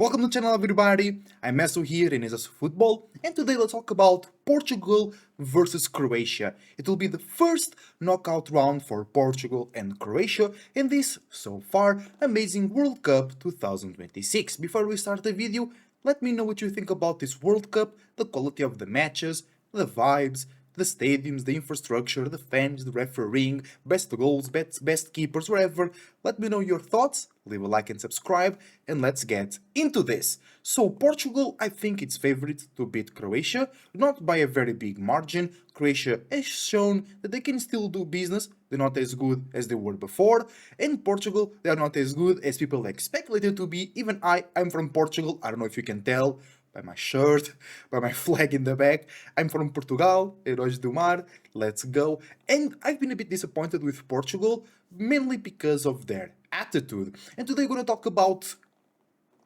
Welcome to the channel everybody, I'm Meso here in Jesus Football, and today let's talk about Portugal versus Croatia. It will be the first knockout round for Portugal and Croatia in this, so far, amazing World Cup 2026. Before we start the video, let me know what you think about this World Cup, the quality of the matches, the vibes, the stadiums, the infrastructure, the fans, the refereeing, best goals, best keepers, wherever. Let me know your thoughts, leave a like and subscribe, and let's get into this. So Portugal, I think it's favorite to beat Croatia, not by a very big margin. Croatia has shown that they can still do business. They're not as good as they were before. And Portugal, they are not as good as people expected to be. Even I'm from Portugal. I don't know if you can tell by my shirt, by my flag in the back. I'm from Portugal, Heróis do Mar, let's go. And I've been a bit disappointed with Portugal, mainly because of their attitude. And today we're going to talk about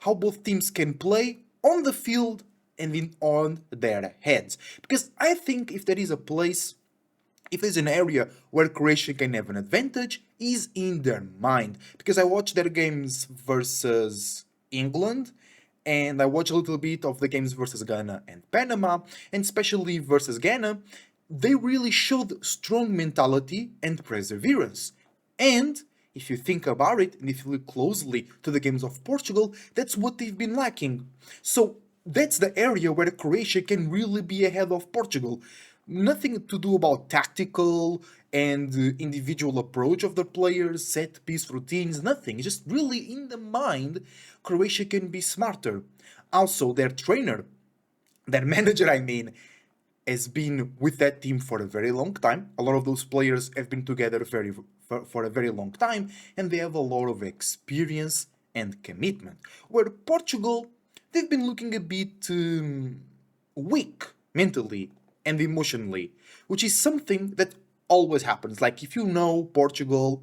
how both teams can play on the field and on their heads. Because I think if there is a place, if there's an area where Croatia can have an advantage, is in their mind. Because I watched their games versus England, and I watched a little bit of the games versus Ghana and Panama, and especially versus Ghana, they really showed strong mentality and perseverance. And if you think about it, and if you look closely to the games of Portugal, that's what they've been lacking. So that's the area where Croatia can really be ahead of Portugal. Nothing to do about tactical and individual approach of the players, set piece routines, nothing. It's just really in the mind, Croatia can be smarter. Also, their trainer, their manager, I mean, has been with that team for a very long time. A lot of those players have been together for a very long time, and they have a lot of experience and commitment. Where Portugal, they've been looking a bit weak mentally and emotionally, which is something that always happens. Like if you know Portugal,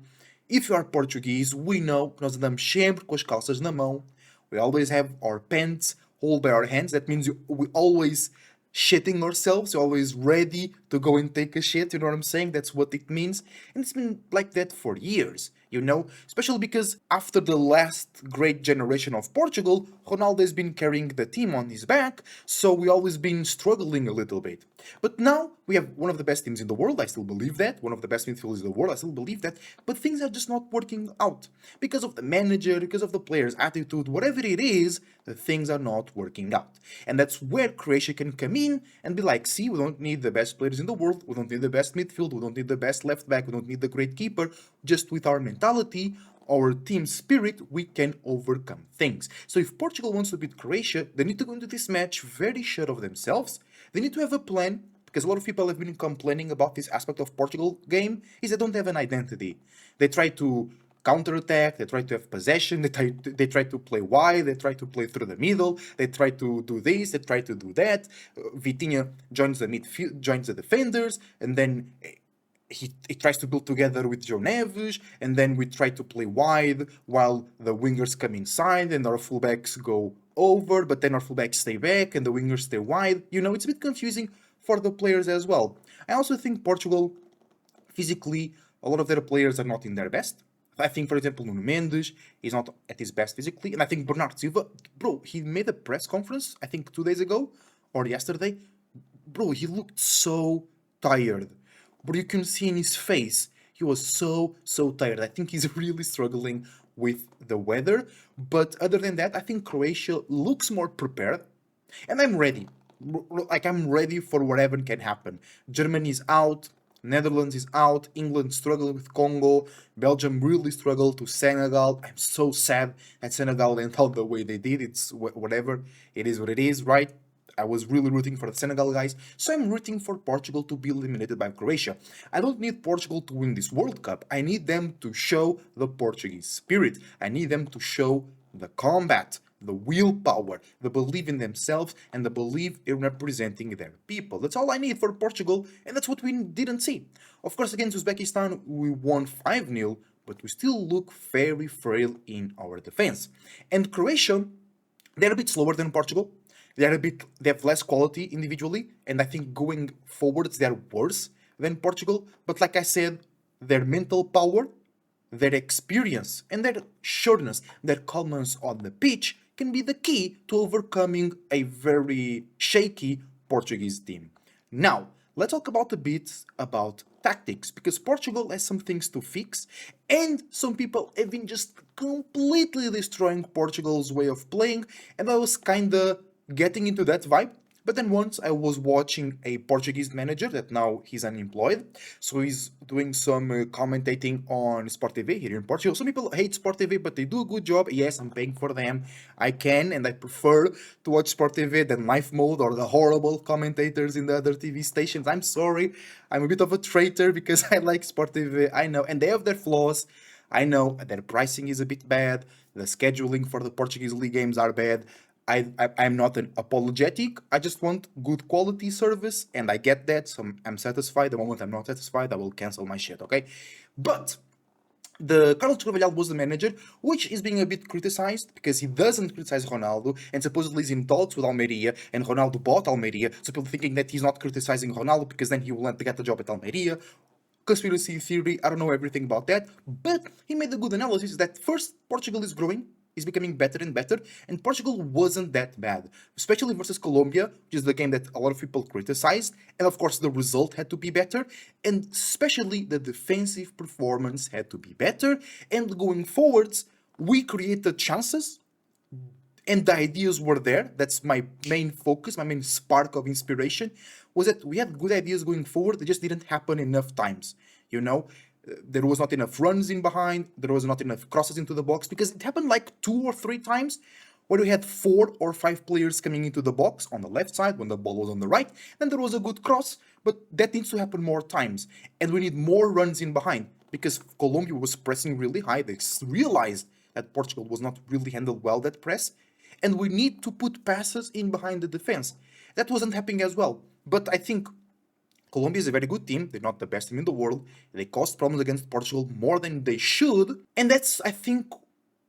if you are Portuguese, we know que nós andamos sempre com as calças na mão. We always have our pants hold by our hands. That means we always shitting ourselves. We're always ready to go and take a shit. You know what I'm saying? That's what it means. And it's been like that for years, you know? Especially because after the last great generation of Portugal, Ronaldo has been carrying the team on his back, so we always been struggling a little bit. But now we have one of the best teams in the world. I still believe that. One of the best midfielders in the world. I still believe that. But things are just not working out. Because of the manager, because of the player's attitude, whatever it is, the things are not working out. And that's where Croatia can come in and be like, see, we don't need the best players in the world, we don't need the best midfield, we don't need the best left back, we don't need the great keeper. Just with our mentality, our team spirit, we can overcome things. So if Portugal wants to beat Croatia, they need to go into this match very sure of themselves. They need to have a plan, because a lot of people have been complaining about this aspect of Portugal game, is they don't have an identity. They try to counter-attack, they try to have possession, they try to play wide, they try to play through the middle, they try to do this, they try to do that. Vitinha joins the midfield, joins the defenders, and then he tries to build together with Joe Neves, and then we try to play wide while the wingers come inside and our fullbacks go over, but then our fullbacks stay back and the wingers stay wide. You know, it's a bit confusing for the players as well. I also think Portugal, physically, a lot of their players are not in their best. I think, for example, Nuno Mendes is not at his best physically, and I think Bernardo Silva, bro, he made a press conference, I think 2 days ago or yesterday. Bro, he looked so tired. But you can see in his face, he was so tired. I think he's really struggling with the weather. But other than that, I think Croatia looks more prepared, and I'm ready. Like, I'm ready for whatever can happen. Germany's out, Netherlands is out, England struggling with Congo, Belgium really struggled to Senegal. I'm so sad that Senegal went out the way they did. It's whatever, it is what it is, right? I was really rooting for the Senegal guys, so I'm rooting for Portugal to be eliminated by Croatia. I don't need Portugal to win this World Cup. I need them to show the Portuguese spirit. I need them to show the combat, the willpower, the belief in themselves, and the belief in representing their people. That's all I need for Portugal, and that's what we didn't see. Of course, against Uzbekistan, we won 5-0, but we still look very frail in our defense. And Croatia, they're a bit slower than Portugal. They have less quality individually, and I think going forwards they're worse than Portugal. But like I said, their mental power, their experience, and their sureness, their calmness on the pitch can be the key to overcoming a very shaky Portuguese team. Now, let's talk about a bit about tactics because Portugal has some things to fix, and some people have been just completely destroying Portugal's way of playing, and I was kinda getting into that vibe. But then once I was watching a Portuguese manager that now he's unemployed, so he's doing some commentating on Sport TV here in Portugal. Some people hate Sport TV, but they do a good job. Yes, I'm paying for them. I can, and I prefer to watch Sport TV than Life Mode or the horrible commentators in the other TV stations. I'm sorry, I'm a bit of a traitor because I like Sport TV. I know, and they have their flaws. I know their pricing is a bit bad. The scheduling for the Portuguese league games are bad. I'm not an apologetic. I just want good quality service, and I get that. So I'm satisfied. The moment I'm not satisfied, I will cancel my shit. Okay, but the Carlos Carvalhal was the manager, which is being a bit criticized because he doesn't criticize Ronaldo, and supposedly he's in talks with Almeria, and Ronaldo bought Almeria. So people thinking that he's not criticizing Ronaldo because then he will want to get the job at Almeria. Conspiracy theory, I don't know everything about that, but he made a good analysis that first, Portugal is growing, is becoming better and better, and Portugal wasn't that bad, especially versus Colombia, which is the game that a lot of people criticized, and of course the result had to be better, and especially the defensive performance had to be better, and going forwards, we created chances, and the ideas were there. That's my main focus, my main spark of inspiration, was that we had good ideas going forward, they just didn't happen enough times, you know? There was not enough runs in behind, there was not enough crosses into the box, because it happened like 2 or 3 times where we had 4 or 5 players coming into the box on the left side when the ball was on the right, then there was a good cross, but that needs to happen more times, and we need more runs in behind, because Colombia was pressing really high, they realized that Portugal was not really handled well, that press, and we need to put passes in behind the defense. That wasn't happening as well, but I think Colombia is a very good team. They're not the best team in the world. They caused problems against Portugal more than they should. And that's, I think,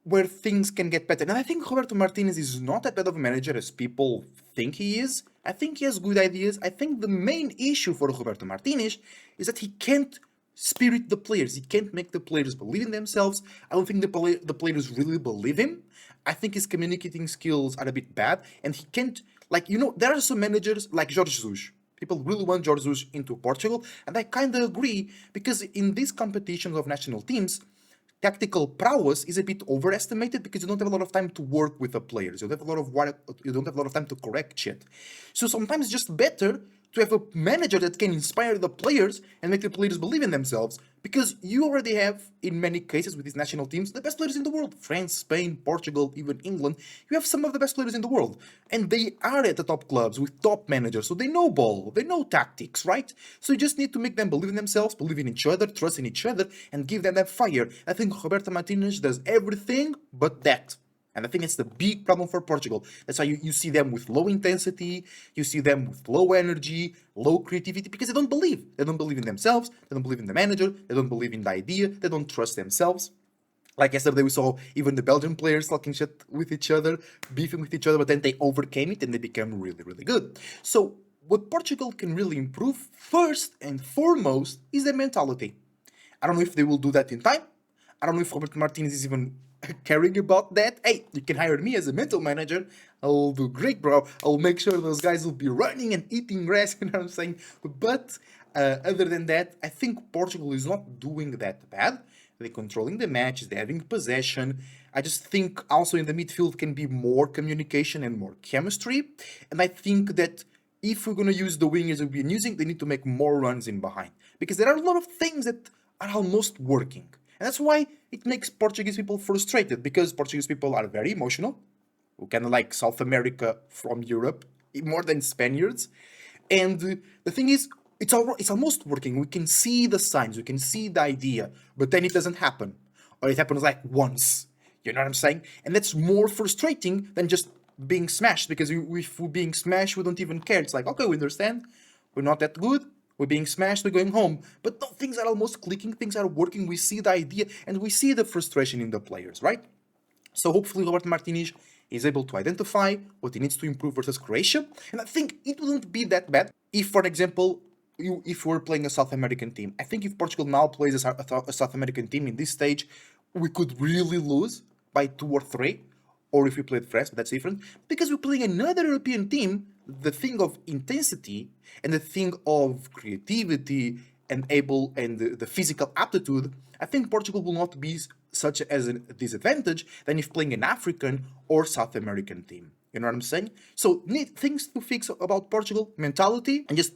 where things can get better. And I think Roberto Martinez is not that bad of a manager as people think he is. I think he has good ideas. I think the main issue for Roberto Martinez is that he can't spirit the players. He can't make the players believe in themselves. I don't think the players really believe him. I think his communicating skills are a bit bad. And he can't, like, there are some managers like Jorge Jesus. People really want Jorge Jesus into Portugal, and I kind of agree, because in these competitions of national teams, tactical prowess is a bit overestimated because you don't have a lot of time to work with the players. You don't have a lot of time to correct shit. So sometimes it's just better to have a manager that can inspire the players and make the players believe in themselves, because you already have, in many cases with these national teams, the best players in the world. France, Spain, Portugal, even England. You have some of the best players in the world, and they are at the top clubs with top managers, so they know ball, they know tactics, right? So you just need to make them believe in themselves, believe in each other, trust in each other, and give them that fire. I think Roberto Martinez does everything but that. And I think it's the big problem for Portugal. That's why you see them with low intensity, you see them with low energy, low creativity, because they don't believe. They don't believe in themselves, they don't believe in the manager, they don't believe in the idea, they don't trust themselves. Like yesterday, we saw even the Belgian players talking shit with each other, beefing with each other, but then they overcame it and they became really, really good. So, what Portugal can really improve, first and foremost, is their mentality. I don't know if they will do that in time. I don't know if Roberto Martinez is even caring about that. Hey, you can hire me as a mental manager. I'll do great, bro. I'll make sure those guys will be running and eating grass, you know what I'm saying? But other than that, I think Portugal is not doing that bad. They're controlling the matches, they're having possession. I just think also in the midfield can be more communication and more chemistry. And I think that if we're going to use the wingers we've been using, they need to make more runs in behind. Because there are a lot of things that are almost working. And that's why it makes Portuguese people frustrated, because Portuguese people are very emotional, who kind of like South America from Europe, more than Spaniards. And the thing is, it's almost working. We can see the signs, we can see the idea, but then it doesn't happen. Or it happens like once. You know what I'm saying? And that's more frustrating than just being smashed, because if we're being smashed, we don't even care. It's like, okay, we understand, we're not that good, we're being smashed, we're going home. But no, things are almost clicking, things are working, we see the idea, and we see the frustration in the players, right? So hopefully Roberto Martinez is able to identify what he needs to improve versus Croatia. And I think it wouldn't be that bad if, for example, if we're playing a South American team. I think if Portugal now plays a South American team in this stage, we could really lose by 2 or 3. or if we played France, but that's different. Because we're playing another European team, the thing of intensity and the thing of creativity and the physical aptitude, I think Portugal will not be such as a disadvantage than if playing an African or South American team. You know what I'm saying? So need things to fix about Portugal mentality and just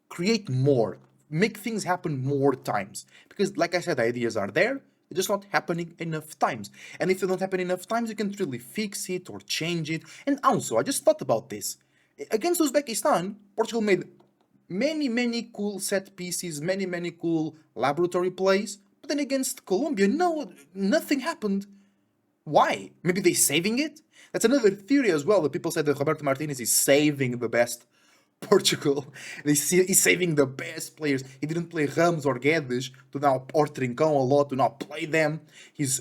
create more, make things happen more times. Because, like I said, the ideas are there, they're just not happening enough times. And if they don't happen enough times, you can't really fix it or change it. And also, I just thought about this. Against Uzbekistan, Portugal made many cool set pieces, many cool laboratory plays. But then against Colombia, no, nothing happened. Why? Maybe they're saving it? That's another theory as well, that people said that Roberto Martinez is saving the best Portugal. He's saving the best players. He didn't play Ramos or Guedes to now, or Trincão a lot to now play them. He's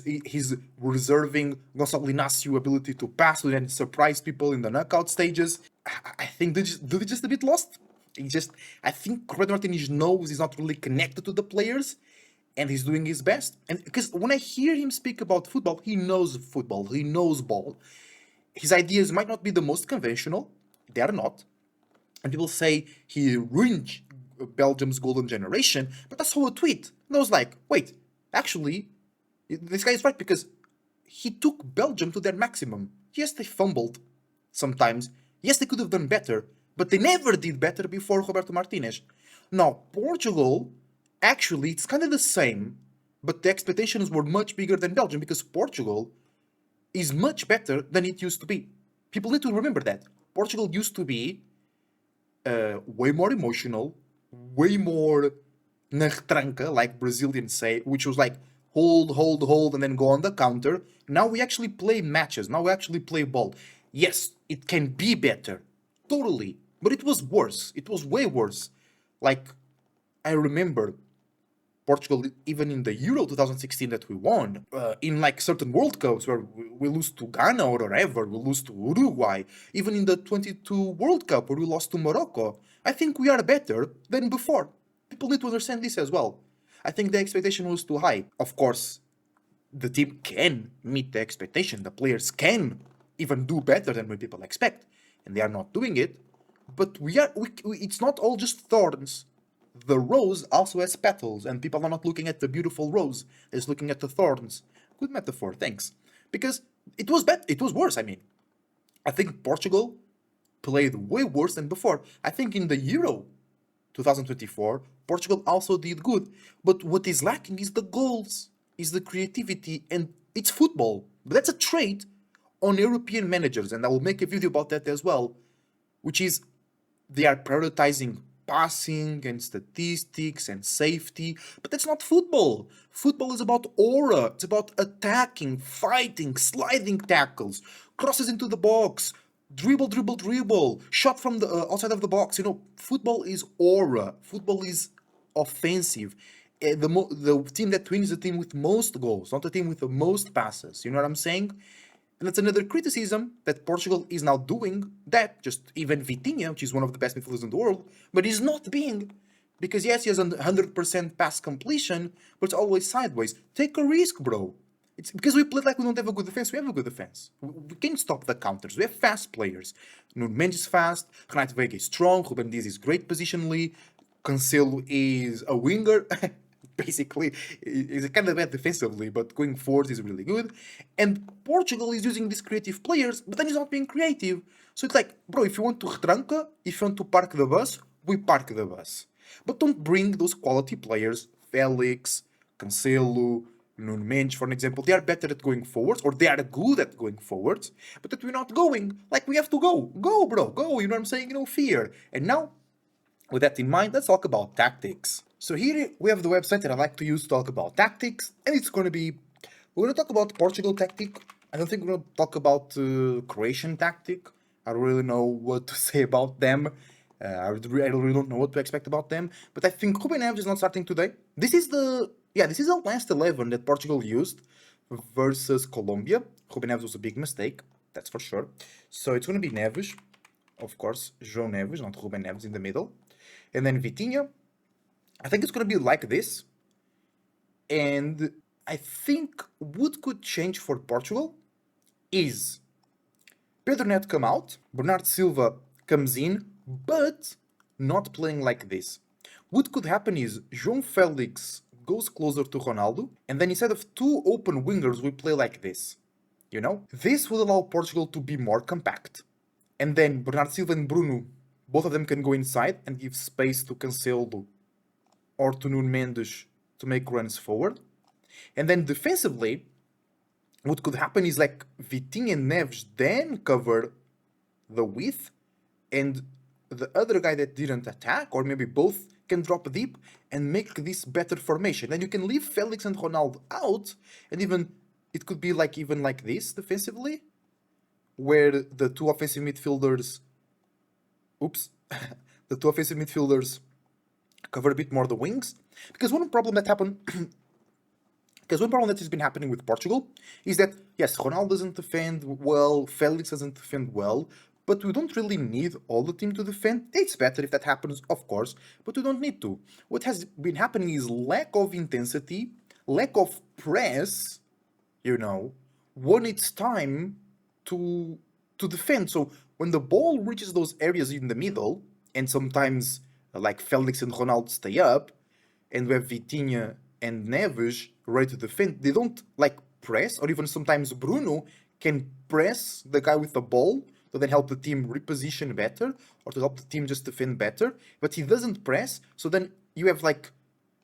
reserving Gonçalo Inácio ability to pass and surprise people in the knockout stages. I think they're just a bit lost. I think Roberto Martinez knows he's not really connected to the players, and he's doing his best. And because when I hear him speak about football, he knows football, he knows ball. His ideas might not be the most conventional, they are not. And people say he ruined Belgium's golden generation, but I saw a tweet, and I was like, wait, actually, this guy is right, because he took Belgium to their maximum. Yes, they fumbled sometimes. Yes, they could have done better, but they never did better before Roberto Martinez. Now, Portugal, actually, it's kind of the same, but the expectations were much bigger than Belgium, because Portugal is much better than it used to be. People need to remember that. Portugal used to be way more emotional, way more na retranca, like Brazilians say, which was like hold, and then go on the counter. Now we actually play matches. Now we actually play ball. Yes, it can be better, totally, but it was worse. It was way worse. Like, I remember Portugal, even in the Euro 2016 that we won, in like certain World Cups where we lose to Ghana or whatever, we lose to Uruguay, even in the 22 World Cup where we lost to Morocco, I think we are better than before. People need to understand this as well. I think the expectation was too high. Of course, the team can meet the expectation, the players can even do better than what people expect, and they are not doing it. But it's not all just thorns. The rose also has petals, and people are not looking at the beautiful rose, they're just looking at the thorns. Good metaphor, thanks. Because it was worse, I mean. I think Portugal played way worse than before. I think in the Euro 2024, Portugal also did good. But what is lacking is the goals, is the creativity, and it's football. But that's a trait on European managers, and I will make a video about that as well, which is they are prioritizing passing and statistics and safety, but that's not football. Football is about aura, it's about attacking, fighting, sliding tackles, crosses into the box, dribble, shot from the outside of the box. You know, football is aura, football is offensive. The team that wins is the team with most goals, not the team with the most passes. You know what I'm saying? And that's another criticism that Portugal is now doing, that just even Vitinha, which is one of the best midfielders in the world, but he's not being. Because yes, he has 100% pass completion, but it's always sideways. Take a risk, bro. It's because we play like we don't have a good defense. We have a good defense. We can stop the counters. We have fast players. Nuno Mendes is fast. Renato Veiga is strong. Ruben Dias is great positionally. Cancelo is a winger. Basically, he's kind of bad defensively, but going forward is really good. And Portugal is using these creative players, but then he's not being creative. So it's like, bro, if you want to retranca, if you want to park the bus, we park the bus. But don't bring those quality players, Felix, Cancelo, Nuno Mendes, for an example. They are better at going forwards, or they are good at going forwards, but that we're not going. Like, we have to go. Go, bro, go. You know what I'm saying? No fear. And now, with that in mind, let's talk about tactics. So here we have the website that I like to use to talk about tactics, and it's going to be, we're going to talk about Portugal tactic. I don't think we're going to talk about Croatian tactic. I don't really know what to say about them. I really don't know what to expect about them. But I think Ruben Neves is not starting today. This is the last 11 that Portugal used versus Colombia. Ruben Neves was a big mistake, that's for sure. So it's going to be Neves, of course, João Neves, not Ruben Neves in the middle. And then Vitinha. I think it's going to be like this. And I think what could change for Portugal is Pedro Neto come out, Bernardo Silva comes in, but not playing like this. What could happen is João Felix goes closer to Ronaldo, and then instead of two open wingers, we play like this. You know? This would allow Portugal to be more compact. And then Bernardo Silva and Bruno, both of them can go inside and give space to Cancelo or to Nuno Mendes to make runs forward. And then defensively, what could happen is like Vitinha and Neves then cover the width, and the other guy that didn't attack, or maybe both, can drop deep and make this better formation. Then you can leave Felix and Ronaldo out, and even it could be like even like this defensively, where the two offensive midfielders, the two offensive midfielders cover a bit more the wings. Because one problem that happened Because one problem that has been happening with Portugal is that, yes, Ronaldo doesn't defend well, Felix doesn't defend well, but we don't really need all the team to defend. It's better if that happens, of course, but we don't need to. What has been happening is lack of intensity, lack of press, when it's time to defend. So when the ball reaches those areas in the middle, and sometimes like Felix and Ronaldo stay up, and we have Vitinha and Neves ready to defend, they don't like press, or even sometimes Bruno can press the guy with the ball to then help the team reposition better, or to help the team just defend better, but he doesn't press, so then you have like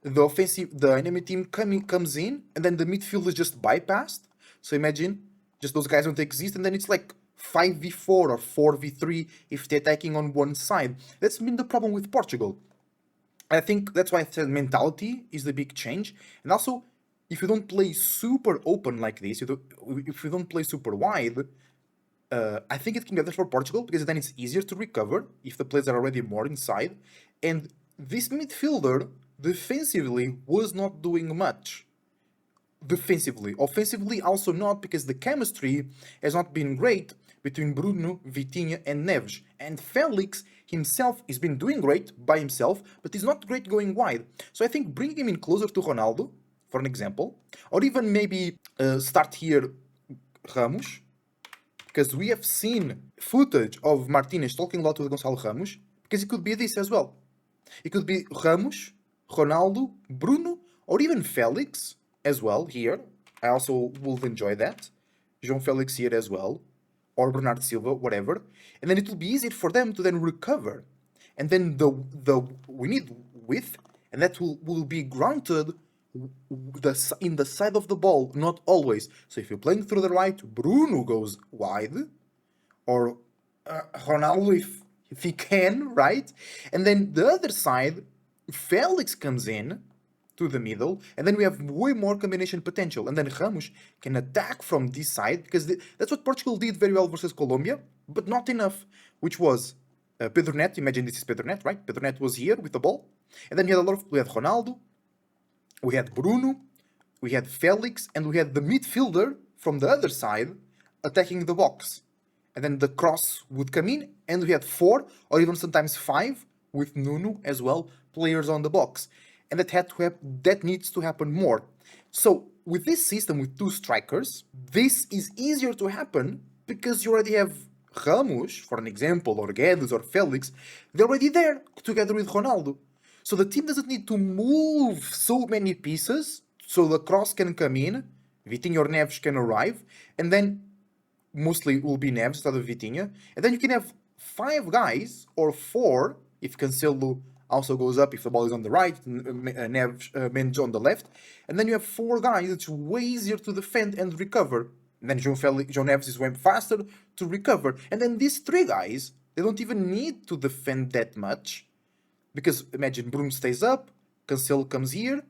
the enemy team comes in, and then the midfield is just bypassed. So imagine just those guys don't exist, and then it's like 5v4 or 4v3 if they're attacking on one side. That's been the problem with Portugal. I think that's why I said mentality is the big change. And also, if you don't play super open like this, if you don't play super wide, I think it can be better for Portugal, because then it's easier to recover if the players are already more inside. And this midfielder, defensively, was not doing much. Defensively. Offensively, also not, because the chemistry has not been great between Bruno, Vitinha, and Neves. And Felix himself has been doing great by himself, but he's not great going wide. So I think bringing him in closer to Ronaldo, for an example, or even maybe start here Ramos, because we have seen footage of Martinez talking a lot with Gonçalo Ramos, because it could be this as well. It could be Ramos, Ronaldo, Bruno, or even Felix as well here. I also would enjoy that. João Felix here as well, or Bernardo Silva, whatever. And then it will be easier for them to then recover. And then we need width, and that will be granted in the side of the ball, not always. So if you're playing through the right, Bruno goes wide, or Ronaldo if he can, right? And then the other side, Felix comes in to the middle, and then we have way more combination potential. And then Ramos can attack from this side, because that's what Portugal did very well versus Colombia, but not enough, which was Pedro Neto. Imagine this is Pedro Neto, right? Pedro Neto was here with the ball, and then we had Ronaldo, we had Bruno, we had Felix, and we had the midfielder from the other side attacking the box. And then the cross would come in, and we had 4 or even sometimes 5 with Nuno as well, players on the box. And that needs to happen more. So with this system with 2 strikers, this is easier to happen because you already have Ramos, for an example, or Guedes or Felix. They're already there together with Ronaldo. So the team doesn't need to move so many pieces so the cross can come in, Vitinha or Neves can arrive, and then mostly it will be Neves instead of Vitinha. And then you can have 5 guys, or 4, if Cancelo also goes up, if the ball is on the right, Neves, Mendes on the left. And then you have 4 guys, it's way easier to defend and recover. And then João Neves is way faster to recover. And then these 3 guys, they don't even need to defend that much. Because imagine Bruno stays up, Cancelo comes here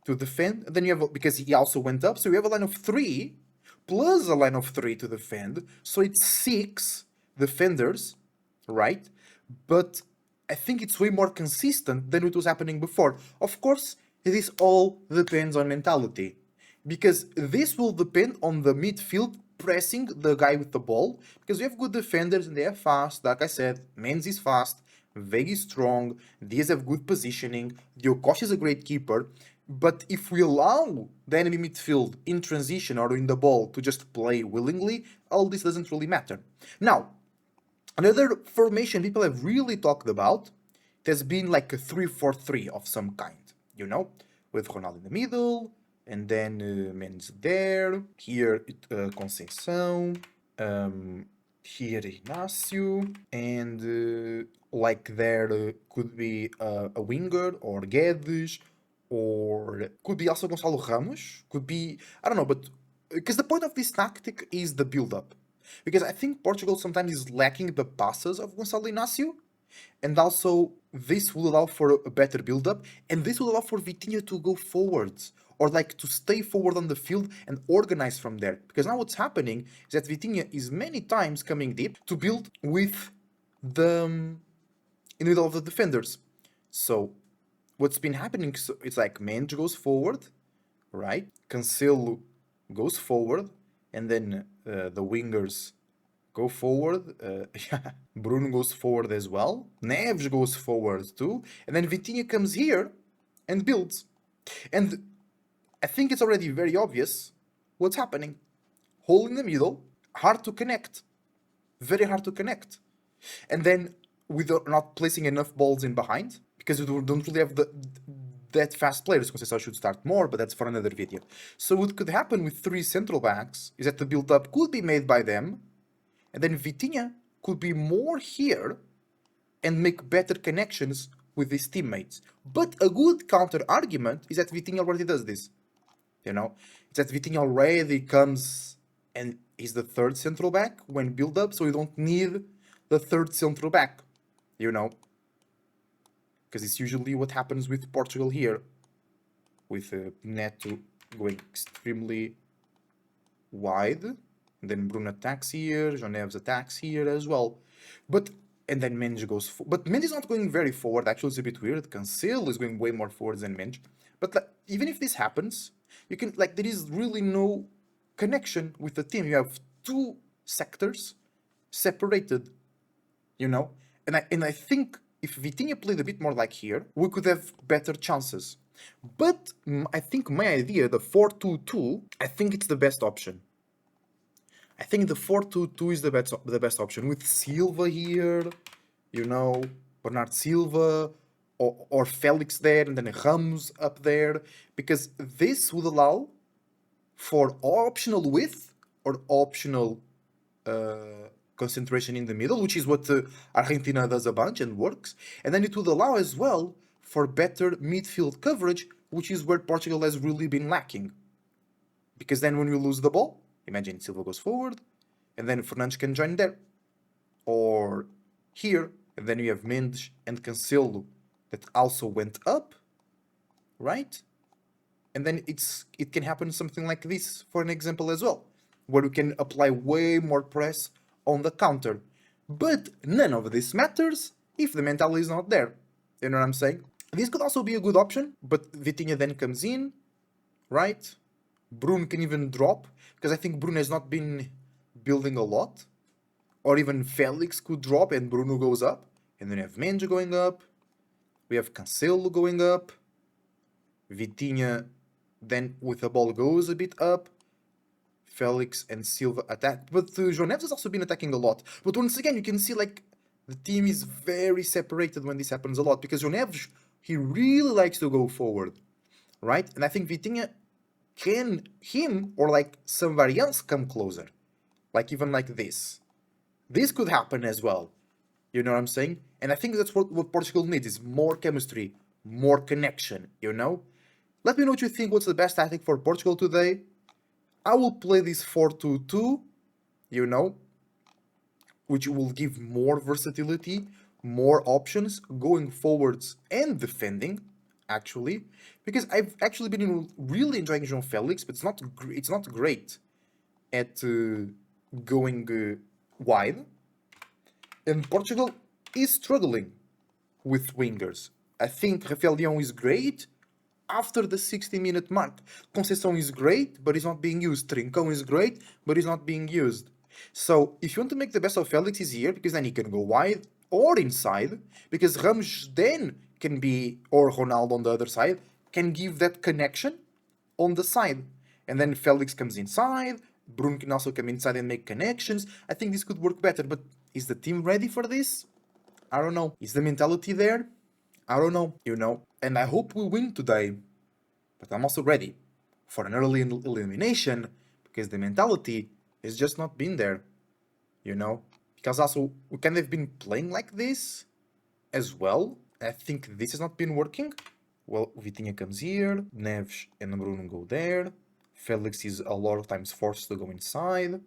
to defend, and then you have, because he also went up, so you have a line of 3, plus a line of 3 to defend, so it's 6 defenders, right? But I think it's way more consistent than what was happening before. Of course, this all depends on mentality, because this will depend on the midfield pressing the guy with the ball, because we have good defenders and they are fast. Like I said, Mendes is fast, Vega is strong, Diaz have good positioning, Diogo Costa is a great keeper, But if we allow the enemy midfield in transition or in the ball to just play willingly, all this doesn't really matter. Now, another formation people have really talked about, it has been like a 3-4-3 of some kind, you know, with Ronaldo in the middle, and then Mendes there, here Conceição, here Inácio, and like there could be a winger or Guedes, or could be also Gonçalo Ramos, could be, I don't know, but because the point of this tactic is the build-up. Because I think Portugal sometimes is lacking the passes of Gonçalo Inácio, and also this will allow for a better build-up, and this will allow for Vitinha to go forwards, or like to stay forward on the field and organize from there. Because now what's happening is that Vitinha is many times coming deep to build with the in the middle of the defenders. So what's been happening, so it's like Mendes goes forward, right? Cancelo goes forward, and then the wingers go forward. Yeah, Bruno goes forward as well. Neves goes forward too, and then Vitinha comes here and builds. And I think it's already very obvious what's happening. Hole in the middle, hard to connect, very hard to connect. And then with not placing enough balls in behind, because we don't really have that fast players. Conceição should start more, but that's for another video. So what could happen with three central backs is that the build-up could be made by them, and then Vitinha could be more here and make better connections with his teammates. But a good counter argument is that Vitinha already does this. You know, it's that Vitinha already comes and is the third central back when build up, so you don't need the third central back, you know, because it's usually what happens with Portugal here, with Neto going extremely wide, and then Bruno attacks here, João Neves attacks here as well, and then Mendes goes, but Mendes is not going very forward. Actually, it's a bit weird. Cancelo is going way more forward than Mendes, but like, even if this happens, you can, like, there is really no connection with the team. You have two sectors separated, you know, and I think if Vitinha played a bit more like here, we could have better chances. But I think my idea, the 4-2-2, I think it's the best option. I think the 4-2-2 is the best option with Silva here, you know, Bernard Silva, or Felix there, and then Ramos up there, because this would allow for optional width or optional concentration in the middle, which is what Argentina does a bunch and works, and then it would allow as well for better midfield coverage, which is where Portugal has really been lacking. Because then when we lose the ball, imagine Silva goes forward, and then Fernandes can join there, or here, and then you have Mendes and Cancelo that also went up, right? And then it can happen something like this, for an example as well, where we can apply way more press on the counter. But none of this matters if the mentality is not there. You know what I'm saying? This could also be a good option, but Vitinha then comes in, right? Bruno can even drop, because I think Bruno has not been building a lot. Or even Felix could drop and Bruno goes up. And then you have Mendes going up. We have Cancelo going up. Vitinha then with the ball goes a bit up. Felix and Silva attack. But João Neves has also been attacking a lot. But once again, you can see like the team is very separated when this happens a lot. Because João Neves, he really likes to go forward. Right? And I think Vitinha can, him or like somebody else come closer. Like even like this. This could happen as well. You know what I'm saying? And I think that's what Portugal needs is more chemistry, more connection, you know? Let me know what you think. What's the best tactic for Portugal today? I will play this 4-2-2, you know, which will give more versatility, more options going forwards and defending, actually. Because I've actually been really enjoying João Felix, but it's not great at going wide. And Portugal is struggling with wingers. I think Rafael Leão is great after the 60-minute mark. Conceição is great, but he's not being used. Trincão is great, but he's not being used. So if you want to make the best of Felix, he's here, because then he can go wide or inside, because Ramos then can be, or Ronaldo on the other side, can give that connection on the side. And then Felix comes inside, Bruno can also come inside and make connections. I think this could work better, but is the team ready for this? I don't know. Is the mentality there? I don't know, And I hope we win today. But I'm also ready for an early elimination because the mentality has just not been there, Because also, we kind of been playing like this as well. I think this has not been working. Well, Vitinha comes here, Neves and Bruno go there. Felix is a lot of times forced to go inside.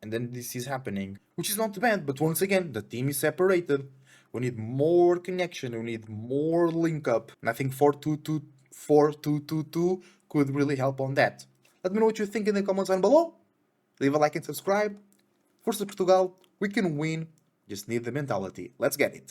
And then this is happening, which is not bad, but once again, the team is separated. We need more connection, we need more link up. And I think 4-2-2 could really help on that. Let me know what you think in the comments down below. Leave a like and subscribe. Força Portugal, we can win. Just need the mentality. Let's get it.